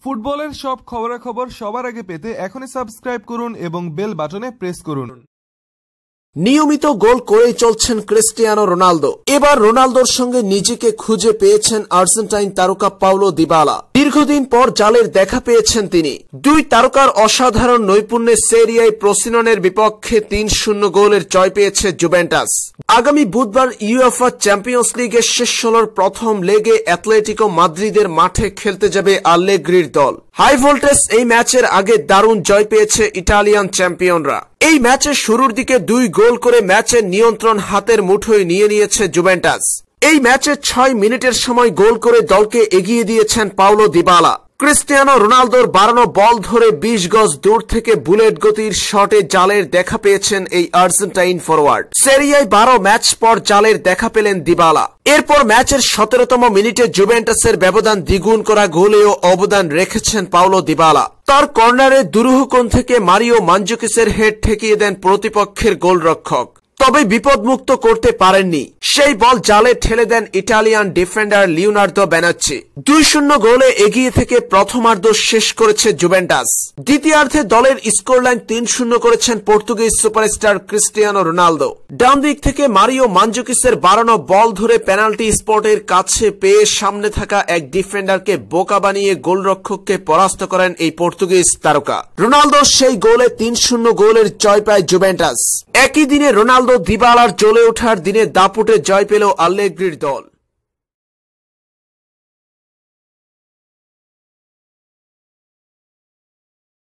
ফুটবলের সব খবরাখবর সবার আগে পেতে এখনই সাবস্ক্রাইব করুন এবং বেল বাটনে প্রেস করুন। নিয়মিত গোল করেই চলছেন ক্রিস্টিয়ানো রোনালদো। এবার রোনালদোর সঙ্গে নিজেকে খুঁজে পেয়েছেন আর্জেন্টাইন তারকা পাওলো দিবালা। দীর্ঘদিন পর জালের দেখা পেয়েছেন তিনি। দুই তারকার অসাধারণ নৈপুণ্যে সেরিয়ায় প্রসিননের বিপক্ষে ৩-০ গোলের জয় পেয়েছে জুভেন্টাস। আগামী বুধবার ইউএফা চ্যাম্পিয়ন্স লিগের শেষ ১৬র প্রথম লেগে অ্যাটলেটিকো মাদ্রিদের মাঠে খেলতে যাবে আল্লেগ্রির দল। হাই ভোল্টেজ এই ম্যাচের আগে দারুণ জয় পেয়েছে ইটালিয়ান চ্যাম্পিয়নরা। এই ম্যাচের শুরুর দিকে ২ গোল করে ম্যাচের নিয়ন্ত্রণ হাতের মুঠোয় নিয়ে নিয়েছে জুভেন্টাস। এই ম্যাচে ৬ মিনিটের সময় গোল করে দলকে এগিয়ে দিয়েছেন পাওলো দিবালা। ক্রিস্টিয়ানো রোনালদোর বাড়ানো বল ধরে ২০ গজ দূর থেকে বুলেট গতির শটে জালের দেখা পেয়েছেন এই আর্জেন্টাইন ফরওয়ার্ড। সেরিয়ায় ১২ ম্যাচ পর জালের দেখা পেলেন দিবালা। এরপর ম্যাচের ১৭তম মিনিটে জুভেন্টাসের ব্যবধান দ্বিগুণ করা গোলেও অবদান রেখেছেন পাওলো দিবালা। তার কর্নারে দুরূহকোণ থেকে মারিও মানজুকিসের হেড ঠেকিয়ে দেন প্রতিপক্ষের গোলরক্ষক, তবে বিপদমুক্ত করতে পারেননি। সেই বল জালে ঠেলে দেন ইটালিয়ান ডিফেন্ডার লিওনার্দো বেনাচ্চি। ২-০ গোলে এগিয়ে থেকে প্রথমার্ধ শেষ করেছে জুভেন্টাস। দ্বিতীয়ার্ধে দলের স্কোরলাইন ৩-০ করেছেন পর্তুগিজ সুপারস্টার ক্রিস্টিয়ানো রোনালদো। ডান দিক থেকে মারিও মানজুকিসের বাড়ানো বল ধরে পেনাল্টি স্পটের কাছে পেয়ে সামনে থাকা এক ডিফেন্ডারকে বোকা বানিয়ে গোলরক্ষককে পরাস্ত করেন এই পর্তুগিজ তারকা। রোনালদোর সেই গোলে ৩-০ গোলের জয় পায় জুভেন্টাস। একই দিনে রোনালদো দিবালার জ্বলে ওঠার দিনে দাপুটে জয় পেল আল্লেগ্রির দল।